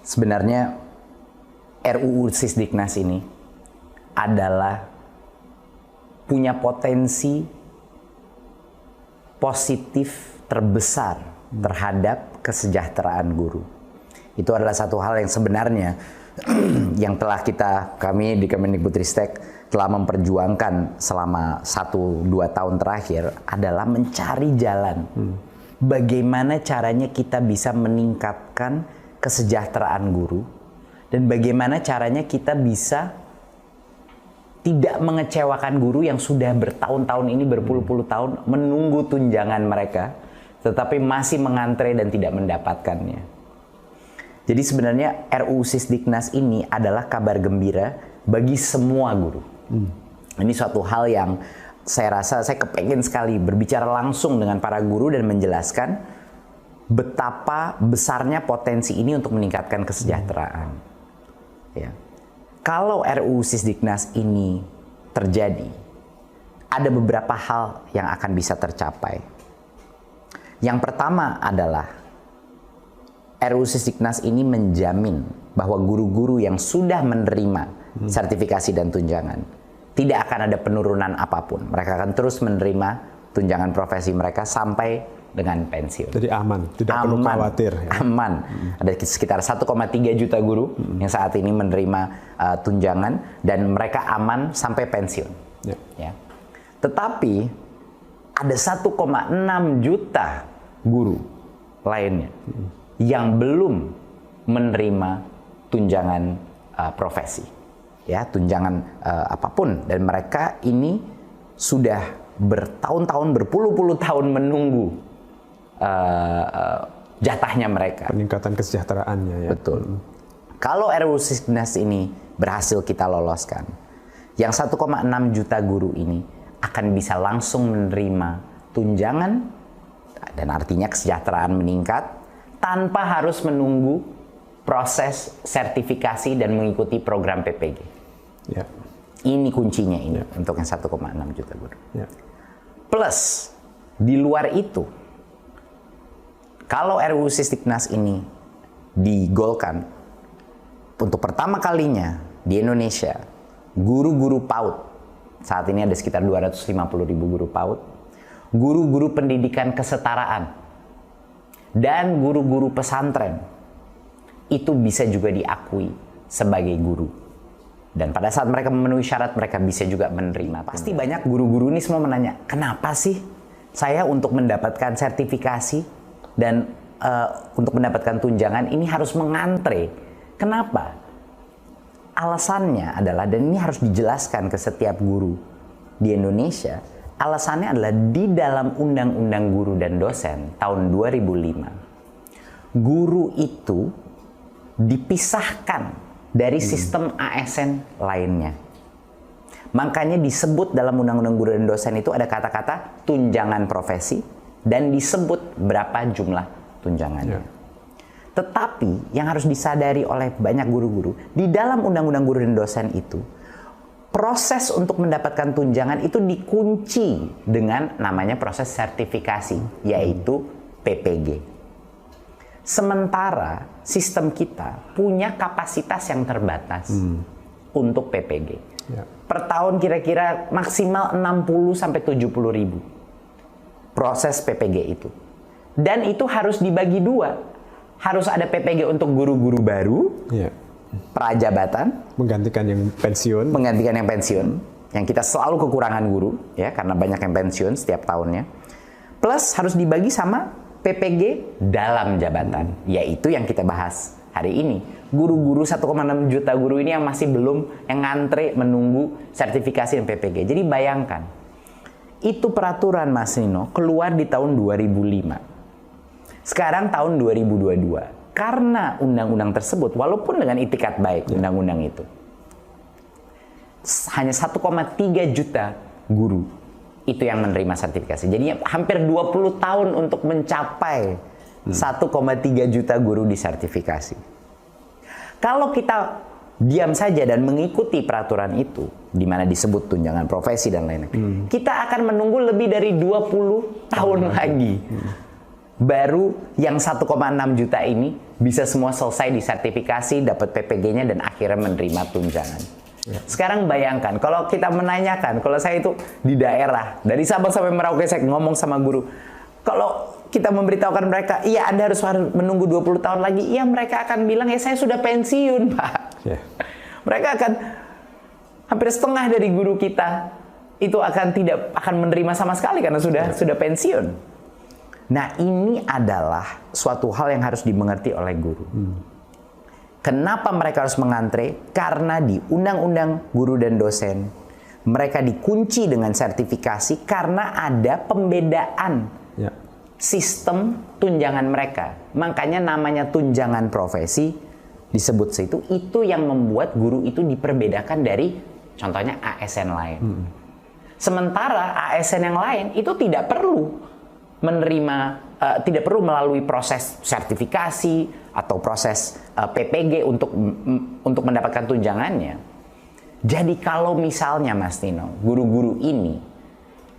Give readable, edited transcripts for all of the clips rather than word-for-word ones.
Sebenarnya RUU Sisdiknas ini adalah punya potensi positif terbesar terhadap kesejahteraan guru. Itu adalah satu hal yang sebenarnya yang telah kami di Kemendikbudristek telah memperjuangkan selama 1-2 tahun terakhir adalah mencari jalan. Bagaimana caranya kita bisa meningkatkan kesejahteraan guru dan bagaimana caranya kita bisa tidak mengecewakan guru yang sudah bertahun-tahun ini, berpuluh-puluh tahun menunggu tunjangan mereka, tetapi masih mengantre dan tidak mendapatkannya. Jadi sebenarnya RUU Sisdiknas ini adalah kabar gembira bagi semua guru. Ini suatu hal yang saya rasa saya kepengen sekali berbicara langsung dengan para guru dan menjelaskan betapa besarnya potensi ini untuk meningkatkan kesejahteraan. Ya. Kalau RUU Sisdiknas ini terjadi, ada beberapa hal yang akan bisa tercapai. Yang pertama adalah RUU Sisdiknas ini menjamin bahwa guru-guru yang sudah menerima sertifikasi dan tunjangan tidak akan ada penurunan apapun. Mereka akan terus menerima tunjangan profesi mereka sampai dengan pensiun. Jadi aman, tidak perlu khawatir. Ya? Aman. Ada sekitar 1,3 juta guru yang saat ini menerima tunjangan dan mereka aman sampai pensiun. Ya. Tetapi ada 1,6 juta guru lainnya yang belum menerima tunjangan profesi, ya, tunjangan apapun, dan mereka ini sudah bertahun-tahun, berpuluh-puluh tahun menunggu jatahnya mereka. Peningkatan kesejahteraannya, ya. Betul. Kalau RUU Sisdiknas ini berhasil kita loloskan, yang 1,6 juta guru ini akan bisa langsung menerima tunjangan dan artinya kesejahteraan meningkat tanpa harus menunggu proses sertifikasi dan mengikuti program PPG. Ya. Ini kuncinya ini untuk yang 1,6 juta guru. Ya. Plus, di luar itu, kalau RUU Sisdiknas ini digolkan, untuk pertama kalinya di Indonesia, guru-guru PAUD, saat ini ada sekitar 250.000 guru PAUD, guru-guru pendidikan kesetaraan, dan guru-guru pesantren itu bisa juga diakui sebagai guru. Dan pada saat mereka memenuhi syarat, mereka bisa juga menerima. Pasti banyak guru-guru ini semua menanya, kenapa sih saya untuk mendapatkan sertifikasi dan untuk mendapatkan tunjangan ini harus mengantre? Kenapa? Alasannya adalah, dan ini harus dijelaskan ke setiap guru di Indonesia, alasannya adalah di dalam Undang-Undang Guru dan Dosen tahun 2005, guru itu dipisahkan dari sistem ASN lainnya. Makanya disebut dalam Undang-Undang Guru dan Dosen itu ada kata-kata tunjangan profesi dan disebut berapa jumlah tunjangannya. Tetapi yang harus disadari oleh banyak guru-guru, di dalam Undang-Undang Guru dan Dosen itu, proses untuk mendapatkan tunjangan itu dikunci dengan namanya proses sertifikasi, yaitu PPG. Sementara sistem kita punya kapasitas yang terbatas untuk PPG. Per tahun kira-kira maksimal 60-70 ribu proses PPG itu. Dan itu harus dibagi dua. Harus ada PPG untuk guru-guru baru, prajabatan, menggantikan yang pensiun, yang kita selalu kekurangan guru, ya, karena banyak yang pensiun setiap tahunnya. Plus harus dibagi sama PPG dalam jabatan, yaitu yang kita bahas hari ini. Guru-guru 1,6 juta guru ini yang masih belum, yang ngantre menunggu sertifikasi dan PPG. Jadi bayangkan, itu peraturan Mas Nino keluar di tahun 2005. Sekarang tahun 2022. Karena undang-undang tersebut, walaupun dengan itikat baik undang-undang itu, hanya 1,3 juta guru itu yang menerima sertifikasi. Jadi hampir 20 tahun untuk mencapai 1,3 juta guru disertifikasi. Kalau kita diam saja dan mengikuti peraturan itu, di mana disebut tunjangan profesi dan lain-lain, kita akan menunggu lebih dari 20 tahun lagi. baru yang 1,6 juta ini bisa semua selesai disertifikasi, dapat PPG-nya dan akhirnya menerima tunjangan. Ya. Sekarang bayangkan kalau kita menanyakan, kalau saya itu di daerah dari Sabang sampai Merauke saya ngomong sama guru, kalau kita memberitahukan mereka, iya Anda harus menunggu 20 tahun lagi, iya mereka akan bilang, ya saya sudah pensiun Pak. Yeah. Mereka akan, hampir setengah dari guru kita itu tidak akan menerima sama sekali karena sudah pensiun. Nah ini adalah suatu hal yang harus dimengerti oleh guru. Kenapa mereka harus mengantre? Karena di Undang-Undang Guru dan Dosen, mereka dikunci dengan sertifikasi karena ada pembedaan sistem tunjangan mereka. Makanya namanya tunjangan profesi disebut situ, itu yang membuat guru itu diperbedakan dari contohnya ASN lain. Sementara ASN yang lain itu tidak perlu menerima, tidak perlu melalui proses sertifikasi atau proses PPG untuk mendapatkan tunjangannya. Jadi kalau misalnya Mas Nino, guru-guru ini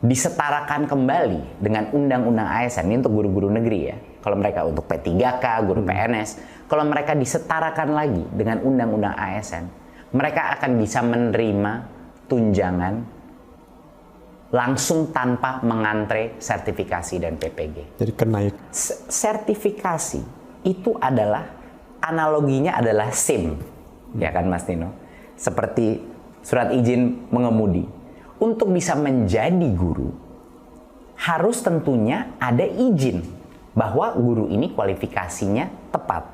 disetarakan kembali dengan undang-undang ASN, ini untuk guru-guru negeri ya. Kalau mereka untuk P3K, guru PNS, kalau mereka disetarakan lagi dengan undang-undang ASN, mereka akan bisa menerima tunjangan langsung tanpa mengantre sertifikasi dan PPG. Jadi kenaik. Sertifikasi itu adalah analoginya adalah SIM, ya kan Mas Nino? Seperti surat izin mengemudi. Untuk bisa menjadi guru, harus tentunya ada izin bahwa guru ini kualifikasinya tepat.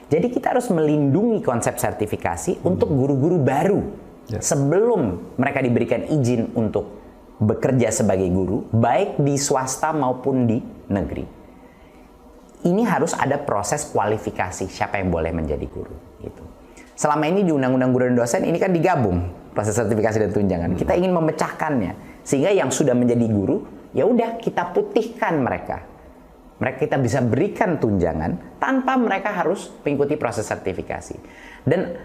Jadi kita harus melindungi konsep sertifikasi untuk guru-guru baru. Sebelum mereka diberikan izin untuk bekerja sebagai guru, baik di swasta maupun di negeri. Ini harus ada proses kualifikasi siapa yang boleh menjadi guru. Gitu. Selama ini di Undang-Undang Guru dan Dosen ini kan digabung proses sertifikasi dan tunjangan. Kita ingin memecahkannya sehingga yang sudah menjadi guru ya udah kita putihkan mereka. Kita bisa berikan tunjangan tanpa mereka harus mengikuti proses sertifikasi. Dan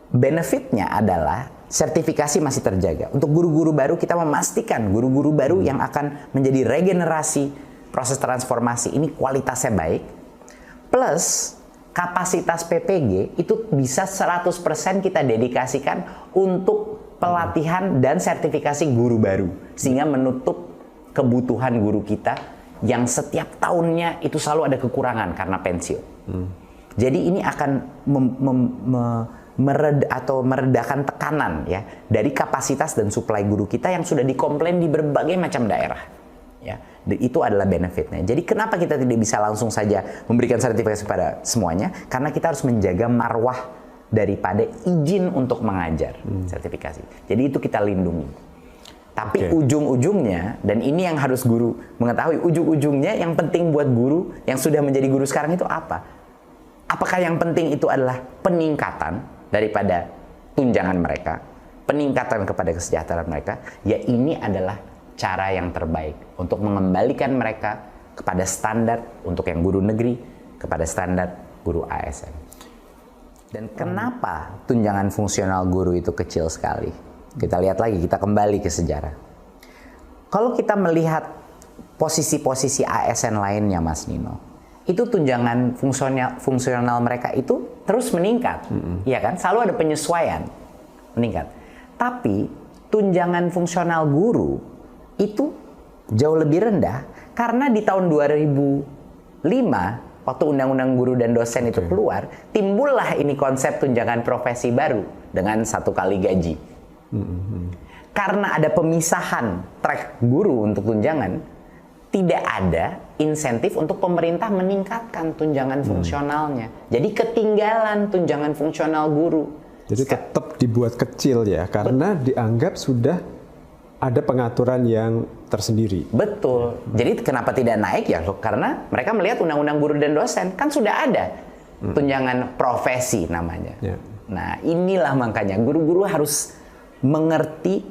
benefitnya adalah sertifikasi masih terjaga. Untuk guru-guru baru kita memastikan guru-guru baru yang akan menjadi regenerasi proses transformasi ini kualitasnya baik. Plus kapasitas PPG itu bisa 100% kita dedikasikan untuk pelatihan dan sertifikasi guru baru. Sehingga menutup kebutuhan guru kita yang setiap tahunnya itu selalu ada kekurangan karena pensiun. Jadi ini akan meredakan tekanan ya dari kapasitas dan suplai guru kita yang sudah dikomplain di berbagai macam daerah. Ya, itu adalah benefitnya. Jadi kenapa kita tidak bisa langsung saja memberikan sertifikasi pada semuanya? Karena kita harus menjaga marwah daripada izin untuk mengajar sertifikasi. Jadi itu kita lindungi. Tapi ujung-ujungnya, dan ini yang harus guru mengetahui, ujung-ujungnya yang penting buat guru yang sudah menjadi guru sekarang itu apa? Apakah yang penting itu adalah peningkatan daripada tunjangan mereka, peningkatan kepada kesejahteraan mereka? Ya ini adalah cara yang terbaik untuk mengembalikan mereka kepada standar untuk yang guru negeri, kepada standar guru ASN. Dan kenapa tunjangan fungsional guru itu kecil sekali? Kita lihat lagi, kita kembali ke sejarah. Kalau kita melihat posisi-posisi ASN lainnya, Mas Nino, itu tunjangan fungsional mereka itu terus meningkat, ya kan? Selalu ada penyesuaian meningkat. Tapi tunjangan fungsional guru itu jauh lebih rendah karena di tahun 2005 waktu Undang-Undang Guru dan Dosen itu keluar, timbullah ini konsep tunjangan profesi baru dengan 1 kali gaji. Karena ada pemisahan track guru untuk tunjangan, tidak ada insentif untuk pemerintah meningkatkan tunjangan fungsionalnya. Jadi ketinggalan tunjangan fungsional guru. Jadi tetap dibuat kecil ya, karena dianggap sudah ada pengaturan yang tersendiri. Betul. Jadi kenapa tidak naik ya? Karena mereka melihat Undang-Undang Guru dan Dosen kan sudah ada tunjangan profesi namanya. Nah inilah makanya guru-guru harus mengerti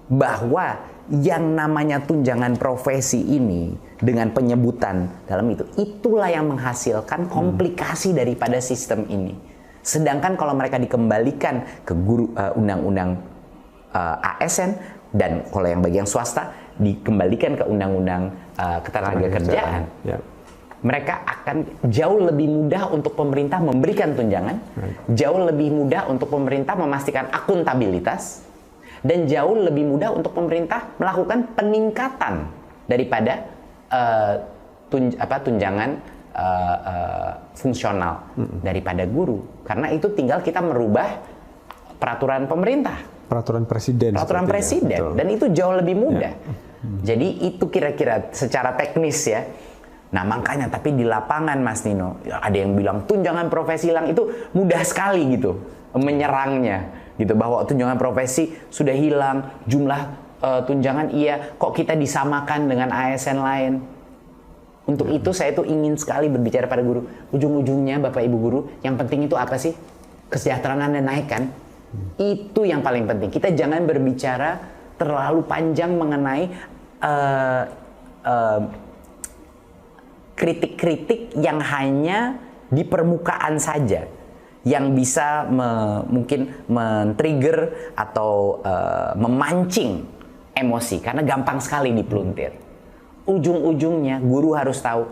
bahwa yang namanya tunjangan profesi ini dengan penyebutan dalam itu, itulah yang menghasilkan komplikasi daripada sistem ini. Sedangkan kalau mereka dikembalikan ke guru undang-undang ASN dan kalau yang bagi yang swasta dikembalikan ke undang-undang ketenagakerjaan, Ya. mereka akan jauh lebih mudah untuk pemerintah memberikan tunjangan, jauh lebih mudah untuk pemerintah memastikan akuntabilitas, dan jauh lebih mudah untuk pemerintah melakukan peningkatan daripada tunjangan fungsional daripada guru. Karena itu tinggal kita merubah peraturan pemerintah. Peraturan presiden. Dan itu jauh lebih mudah. Jadi itu kira-kira secara teknis ya. Nah makanya, tapi di lapangan Mas Nino, ada yang bilang tunjangan profesi hilang, itu mudah sekali gitu menyerangnya, gitu, bahwa tunjangan profesi sudah hilang, jumlah tunjangan iya, kok kita disamakan dengan ASN lain. Untuk itu saya tuh ingin sekali berbicara pada guru. Ujung-ujungnya Bapak Ibu guru, yang penting itu apa sih? Kesejahteraan Anda naik kan? Itu yang paling penting. Kita jangan berbicara terlalu panjang mengenai kritik-kritik yang hanya di permukaan saja, yang bisa mungkin men-trigger atau memancing emosi, karena gampang sekali dipeluntir. Ujung-ujungnya guru harus tahu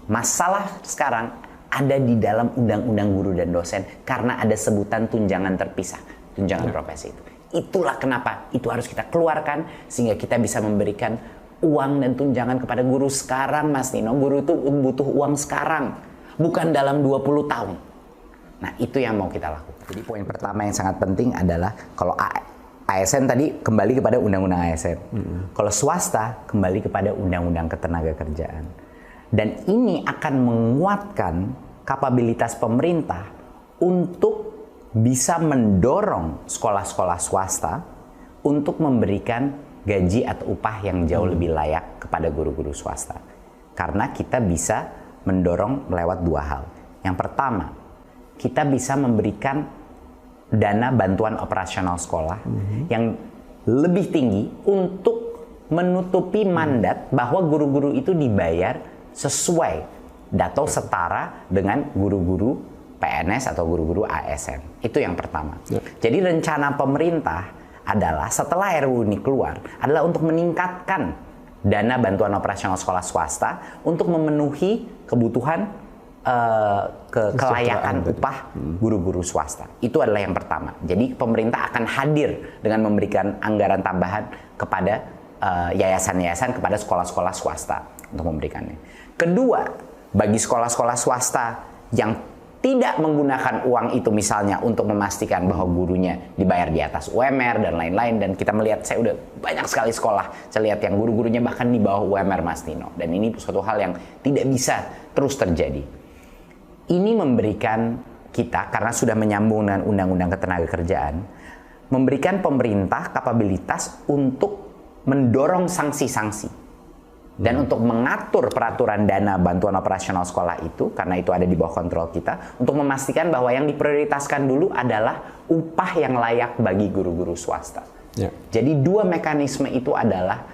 masalah sekarang ada di dalam undang-undang guru dan dosen, karena ada sebutan tunjangan terpisah, tunjangan profesi itu. Itulah kenapa itu harus kita keluarkan, sehingga kita bisa memberikan uang dan tunjangan kepada guru sekarang, Mas Nino. Guru itu butuh uang sekarang, bukan dalam 20 tahun. Nah, itu yang mau kita lakukan. Jadi poin pertama yang sangat penting adalah kalau ASN tadi kembali kepada undang-undang ASN. Kalau swasta kembali kepada undang-undang ketenagakerjaan. Dan ini akan menguatkan kapabilitas pemerintah untuk bisa mendorong sekolah-sekolah swasta untuk memberikan gaji atau upah yang jauh lebih layak kepada guru-guru swasta. Karena kita bisa mendorong lewat dua hal. Yang pertama, kita bisa memberikan dana bantuan operasional sekolah yang lebih tinggi untuk menutupi mandat bahwa guru-guru itu dibayar sesuai atau setara dengan guru-guru PNS atau guru-guru ASN. Itu yang pertama. Jadi rencana pemerintah adalah setelah RUU ini keluar adalah untuk meningkatkan dana bantuan operasional sekolah swasta untuk memenuhi kebutuhan kelayakan upah guru-guru swasta. Itu adalah yang pertama. Jadi pemerintah akan hadir dengan memberikan anggaran tambahan kepada yayasan-yayasan, kepada sekolah-sekolah swasta untuk memberikannya. Kedua, bagi sekolah-sekolah swasta yang tidak menggunakan uang itu misalnya untuk memastikan bahwa gurunya dibayar di atas UMR dan lain-lain, dan kita melihat, saya udah banyak sekali sekolah, saya lihat yang guru-gurunya bahkan di bawah UMR, Mas Nino, dan ini suatu hal yang tidak bisa terus terjadi. Ini memberikan kita, karena sudah menyambung dengan Undang-Undang Ketenagakerjaan, memberikan pemerintah kapabilitas untuk mendorong sanksi-sanksi dan untuk mengatur peraturan dana bantuan operasional sekolah itu, karena itu ada di bawah kontrol kita, untuk memastikan bahwa yang diprioritaskan dulu adalah upah yang layak bagi guru-guru swasta. Jadi dua mekanisme itu adalah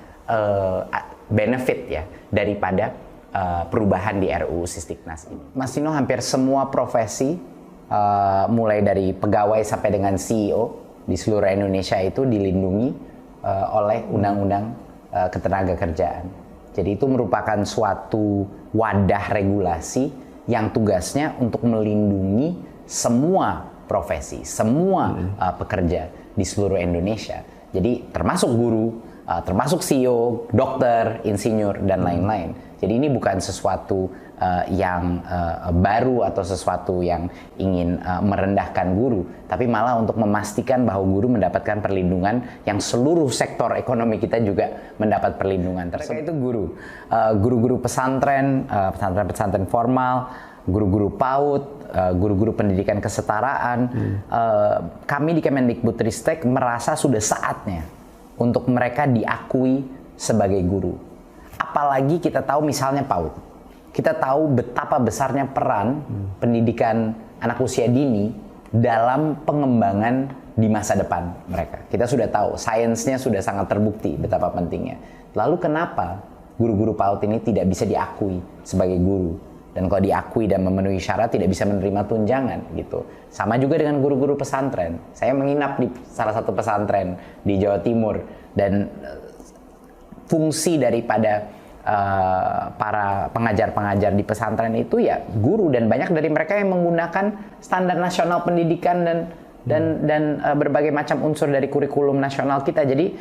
benefit ya daripada perubahan di RUU Sisdiknas ini. Mas Nino, hampir semua profesi mulai dari pegawai sampai dengan CEO di seluruh Indonesia itu dilindungi oleh Undang-Undang Ketenagakerjaan. Jadi itu merupakan suatu wadah regulasi yang tugasnya untuk melindungi semua profesi, semua pekerja di seluruh Indonesia. Jadi termasuk guru, termasuk CEO, dokter, insinyur, dan lain-lain. Jadi ini bukan sesuatu yang baru atau sesuatu yang ingin merendahkan guru, tapi malah untuk memastikan bahwa guru mendapatkan perlindungan yang seluruh sektor ekonomi kita juga mendapat perlindungan tersebut. Mereka itu guru, guru-guru pesantren, pesantren formal, guru-guru PAUD, guru-guru pendidikan kesetaraan. Kami di Kemendikbudristek merasa sudah saatnya untuk mereka diakui sebagai guru. Apalagi kita tahu misalnya PAUD. Kita tahu betapa besarnya peran pendidikan anak usia dini dalam pengembangan di masa depan mereka. Kita sudah tahu, sainsnya sudah sangat terbukti betapa pentingnya. Lalu kenapa guru-guru PAUD ini tidak bisa diakui sebagai guru? Dan kalau diakui dan memenuhi syarat tidak bisa menerima tunjangan gitu. Sama juga dengan guru-guru pesantren. Saya menginap di salah satu pesantren di Jawa Timur dan fungsi daripada para pengajar-pengajar di pesantren itu ya guru, dan banyak dari mereka yang menggunakan standar nasional pendidikan dan berbagai macam unsur dari kurikulum nasional kita. Jadi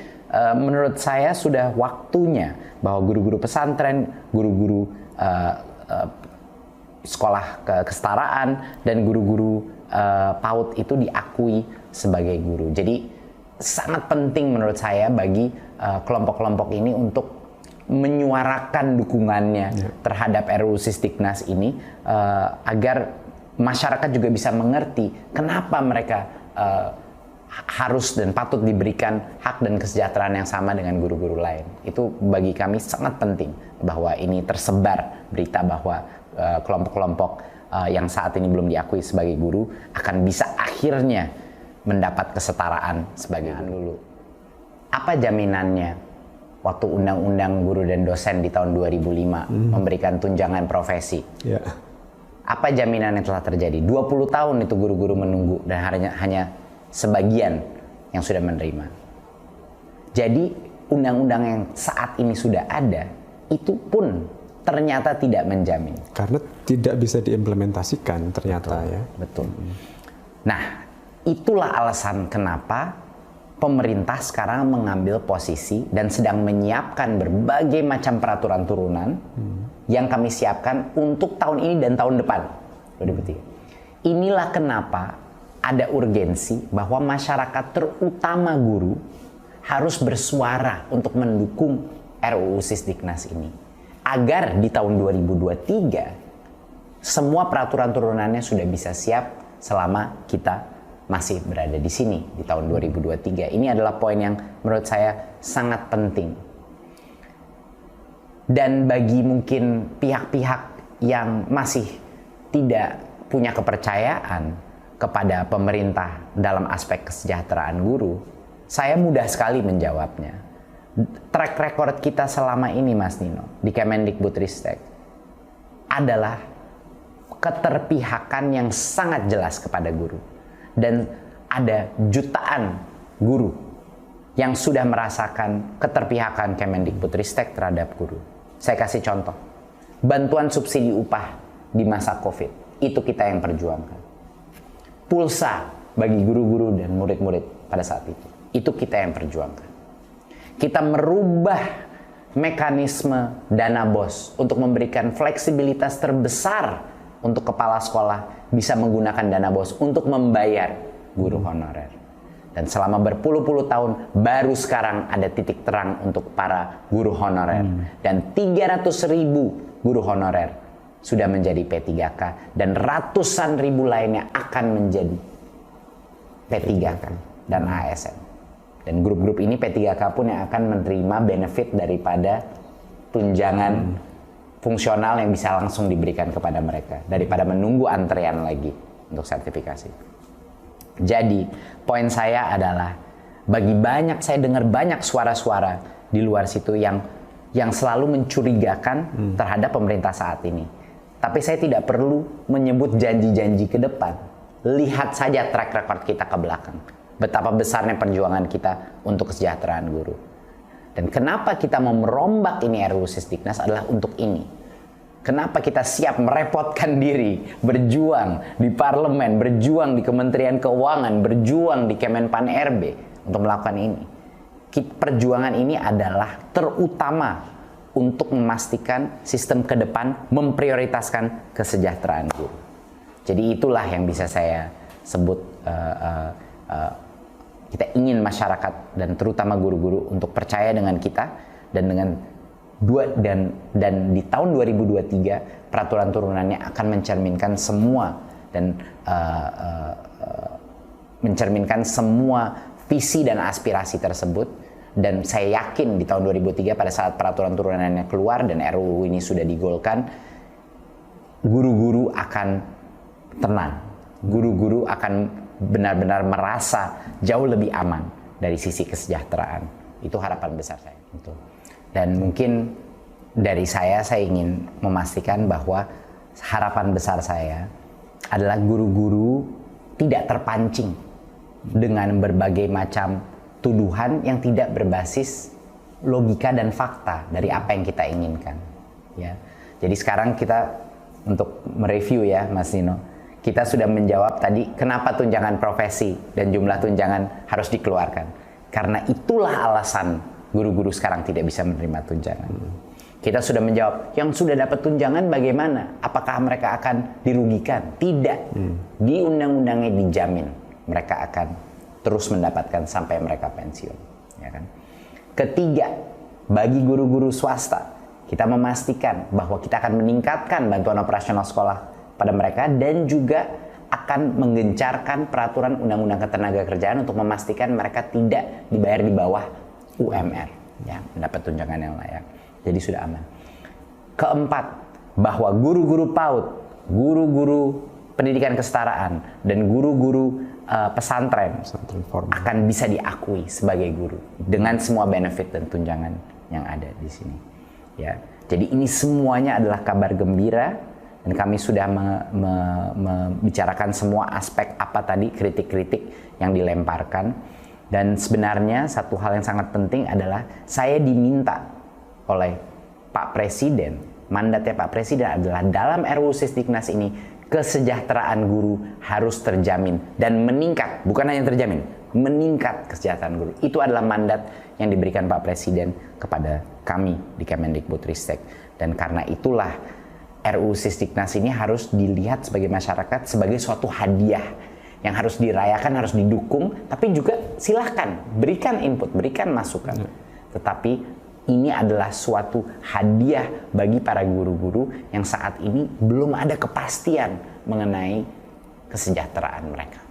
menurut saya sudah waktunya bahwa guru-guru pesantren, guru-guru sekolah kesetaraan, dan guru-guru PAUD itu diakui sebagai guru. Jadi sangat penting menurut saya bagi kelompok-kelompok ini untuk menyuarakan dukungannya terhadap RUU Sisdiknas ini, agar masyarakat juga bisa mengerti kenapa mereka harus dan patut diberikan hak dan kesejahteraan yang sama dengan guru-guru lain. Itu bagi kami sangat penting bahwa ini tersebar berita bahwa kelompok-kelompok yang saat ini belum diakui sebagai guru akan bisa akhirnya mendapat kesetaraan sebagai guru. Apa jaminannya waktu Undang-Undang Guru dan Dosen di tahun 2005 memberikan tunjangan profesi? Apa jaminan yang telah terjadi? 20 tahun itu guru-guru menunggu dan hanya sebagian yang sudah menerima. Jadi undang-undang yang saat ini sudah ada itu pun ternyata tidak menjamin. Karena tidak bisa diimplementasikan ternyata. Betul, ya. Betul. Nah, itulah alasan kenapa pemerintah sekarang mengambil posisi dan sedang menyiapkan berbagai macam peraturan turunan yang kami siapkan untuk tahun ini dan tahun depan 2023. Inilah kenapa ada urgensi bahwa masyarakat terutama guru harus bersuara untuk mendukung RUU Sisdiknas ini, agar di tahun 2023 semua peraturan turunannya sudah bisa siap selama kita masih berada di sini di tahun 2023. Ini adalah poin yang menurut saya sangat penting. Dan bagi mungkin pihak-pihak yang masih tidak punya kepercayaan kepada pemerintah dalam aspek kesejahteraan guru, saya mudah sekali menjawabnya. Track record kita selama ini, Mas Nino, di Kemendikbudristek adalah keterpihakan yang sangat jelas kepada guru. Dan ada jutaan guru yang sudah merasakan keterpihakan Kemendikbudristek terhadap guru. Saya kasih contoh. Bantuan subsidi upah di masa COVID, itu kita yang perjuangkan. Pulsa bagi guru-guru dan murid-murid pada saat itu kita yang perjuangkan. Kita merubah mekanisme dana BOS untuk memberikan fleksibilitas terbesar untuk kepala sekolah bisa menggunakan dana BOS untuk membayar guru honorer. Dan selama berpuluh-puluh tahun baru sekarang ada titik terang untuk para guru honorer. Dan 300.000 guru honorer sudah menjadi P3K dan ratusan ribu lainnya akan menjadi P3K dan ASN. Dan grup-grup ini P3K pun yang akan menerima benefit daripada tunjangan fungsional yang bisa langsung diberikan kepada mereka daripada menunggu antrean lagi untuk sertifikasi. Jadi poin saya adalah saya dengar banyak suara-suara di luar situ yang selalu mencurigakan terhadap pemerintah saat ini. Tapi saya tidak perlu menyebut janji-janji ke depan. Lihat saja track record kita ke belakang. Betapa besarnya perjuangan kita untuk kesejahteraan guru. Dan kenapa kita mau merombak ini RUU Sisdiknas adalah untuk ini. Kenapa kita siap merepotkan diri, berjuang di parlemen, berjuang di Kementerian Keuangan, berjuang di Kemenpan RB untuk melakukan ini. Perjuangan ini adalah terutama untuk memastikan sistem ke depan memprioritaskan kesejahteraan guru. Jadi itulah yang bisa saya sebut kita ingin masyarakat dan terutama guru-guru untuk percaya dengan kita dan di tahun 2023 peraturan turunannya akan mencerminkan semua dan mencerminkan semua visi dan aspirasi tersebut. Dan saya yakin di tahun 2003 pada saat peraturan turunannya keluar dan RUU ini sudah digolkan, guru-guru akan tenang, guru-guru akan benar-benar merasa jauh lebih aman dari sisi kesejahteraan. Itu harapan besar saya. Dan mungkin dari saya ingin memastikan bahwa harapan besar saya adalah guru-guru tidak terpancing dengan berbagai macam tuduhan yang tidak berbasis logika dan fakta dari apa yang kita inginkan. Ya, jadi sekarang kita untuk mereview ya, Mas Nino, kita sudah menjawab tadi kenapa tunjangan profesi dan jumlah tunjangan harus dikeluarkan. Karena itulah alasan guru-guru sekarang tidak bisa menerima tunjangan. Kita sudah menjawab, yang sudah dapat tunjangan bagaimana? Apakah mereka akan dirugikan? Tidak. Di undang-undangnya dijamin mereka akan terus mendapatkan sampai mereka pensiun. Ya kan? Ketiga, bagi guru-guru swasta, kita memastikan bahwa kita akan meningkatkan bantuan operasional sekolah pada mereka dan juga akan menggencarkan peraturan undang-undang ketenagakerjaan untuk memastikan mereka tidak dibayar di bawah UMR, ya, mendapat tunjangan yang layak. Jadi sudah aman. Keempat, bahwa guru-guru PAUD, guru-guru pendidikan kesetaraan, dan guru-guru pesantren akan bisa diakui sebagai guru dengan semua benefit dan tunjangan yang ada di sini. Ya, jadi ini semuanya adalah kabar gembira dan kami sudah membicarakan semua aspek apa tadi kritik-kritik yang dilemparkan. Dan sebenarnya satu hal yang sangat penting adalah saya diminta oleh Pak Presiden, mandatnya Pak Presiden adalah dalam RUU Sisdiknas ini kesejahteraan guru harus terjamin dan meningkat, bukan hanya terjamin, meningkat kesejahteraan guru. Itu adalah mandat yang diberikan Pak Presiden kepada kami di Kemendikbudristek. Dan karena itulah RUU Sisdiknas ini harus dilihat sebagai masyarakat sebagai suatu hadiah yang harus dirayakan, harus didukung, tapi juga silahkan berikan input, berikan masukan. Tetapi ini adalah suatu hadiah bagi para guru-guru yang saat ini belum ada kepastian mengenai kesejahteraan mereka.